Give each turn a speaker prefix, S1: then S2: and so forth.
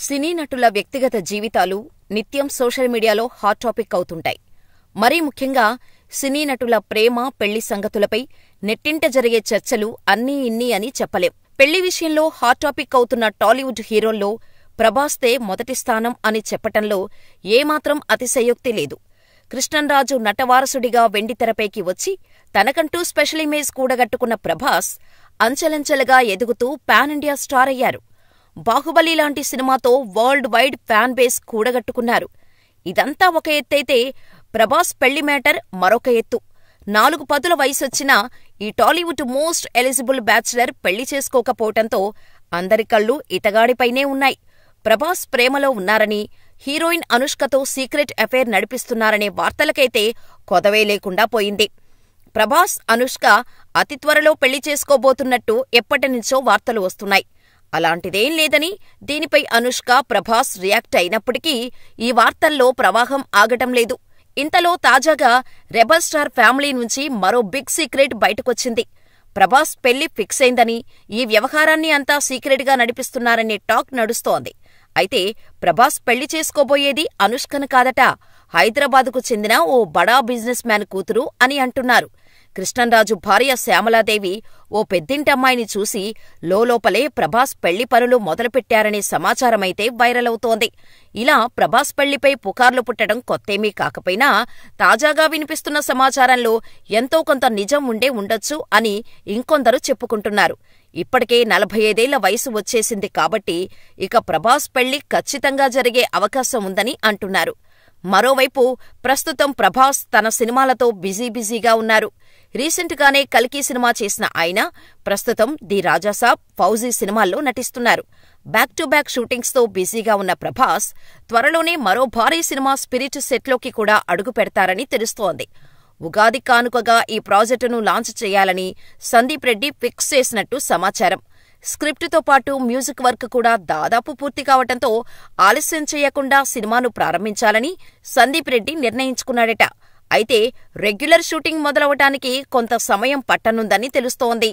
S1: సినీ నటుల వ్యక్తిగత జీవితాలు నిత్యం సోషల్ మీడియాలో హాట్ టాపిక్ అవుతుంటాయి. మరీ ముఖ్యంగా సినీ నటుల ప్రేమ, పెళ్లి సంగతులపై నెట్టింట జరిగే చర్చలు అన్నీ ఇన్నీ అని చెప్పలేం. పెళ్లి విషయంలో హాట్ టాపిక్ అవుతున్న టాలీవుడ్ హీరోల్లో ప్రభాస్దే మొదటి స్థానం అని చెప్పటంలో ఏమాత్రం అతిశయోక్తి లేదు. కృష్ణంరాజు నటవారసుడిగా వెండితెరపైకి వచ్చి తనకంటూ స్పెషల్ ఇమేజ్ కూడగట్టుకున్న ప్రభాస్ అంచెలంచెలుగా ఎదుగుతూ పాన్ ఇండియా స్టార్ అయ్యారు. బాహుబలి లాంటి సినిమాతో వరల్డ్ వైడ్ ఫ్యాన్ బేస్ కూడగట్టుకున్నారు. ఇదంతా ఒక ఎత్తైతే ప్రభాస్ పెళ్లి మ్యాటర్ మరొక ఎత్తు. 4 పదుల వయసొచ్చినా ఈ టాలీవుడ్ మోస్ట్ ఎలిజిబుల్ బ్యాచ్లర్ పెళ్లి చేసుకోకపోవటంతో అందరి కళ్ళు ఇతగాడిపైనే ఉన్నాయి. ప్రభాస్ ప్రేమలో ఉన్నారని, హీరోయిన్ అనుష్కతో సీక్రెట్ అఫైర్ నడిపిస్తున్నారనే వార్తలకైతే కొదవే లేకుండా పోయింది. ప్రభాస్, అనుష్క అతి త్వరలో పెళ్లి చేసుకోబోతున్నట్టు ఎప్పటినుంచో వార్తలు వస్తున్నాయి. అలాంటిదేం లేదని దీనిపై అనుష్క, ప్రభాస్ రియాక్ట్ అయినప్పటికీ ఈ వార్తల్లో ప్రవాహం ఆగటం లేదు. ఇంతలో తాజాగా రెబల్ స్టార్ ఫ్యామిలీ నుంచి మరో బిగ్ సీక్రెట్ బయటకొచ్చింది. ప్రభాస్ పెళ్లి ఫిక్స్ అయిందని, ఈ వ్యవహారాన్ని అంతా సీక్రెట్గా నడిపిస్తున్నారనే టాక్ నడుస్తోంది. అయితే ప్రభాస్ పెళ్లి చేసుకోబోయేది అనుష్కను కాదట, హైదరాబాదుకు చెందిన ఓ బడా బిజినెస్ మ్యాన్ కూతురు అని అంటున్నారు. కృష్ణంరాజు భార్య శ్యామలాదేవి ఓ పెద్దింటమ్మాయిని చూసి లోలోపలే ప్రభాస్ పెళ్లి పనులు మొదలుపెట్టారనే సమాచారమైతే వైరల్ అవుతోంది. ఇలా ప్రభాస్ పెళ్లిపై పుకార్లు పుట్టడం కొత్తేమీ కాకపోయినా తాజాగా వినిపిస్తున్న సమాచారంలో ఎంతో కొంత నిజం ఉండే ఉండొచ్చు అని ఇంకొందరు చెప్పుకుంటున్నారు. ఇప్పటికే 45 ఏళ్ల వయసు వచ్చేసింది కాబట్టి ఇక ప్రభాస్ పెళ్లి ఖచ్చితంగా జరిగే అవకాశం ఉందని అంటున్నారు. మరోవైపు ప్రస్తుతం ప్రభాస్ తన సినిమాలతో బిజీగా ఉన్నారు. రీసెంట్గానే కల్కి సినిమా చేసిన ఆయన ప్రస్తుతం ది రాజాసాబ్, ఫౌజీ సినిమాల్లో నటిస్తున్నారు. బ్యాక్ టు బ్యాక్ షూటింగ్స్తో బిజీగా ఉన్న ప్రభాస్ త్వరలోనే మరో భారీ సినిమా స్పిరిట్ సెట్లోకి కూడా అడుగు పెడతారని తెలుస్తోంది. ఉగాది కానుకగా ఈ ప్రాజెక్టును లాంచ్ చేయాలని సందీప్ రెడ్డి ఫిక్స్ చేసినట్టు సమాచారం. స్క్రిప్టుతో పాటు మ్యూజిక్ వర్క్ కూడా దాదాపు పూర్తి కావటంతో ఆలస్యం చేయకుండా సినిమాను ప్రారంభించాలని సందీప్ రెడ్డి నిర్ణయించుకున్నాడట. అయితే రెగ్యులర్ షూటింగ్ మొదలవటానికి కొంత సమయం పట్టనుందని తెలుస్తోంది.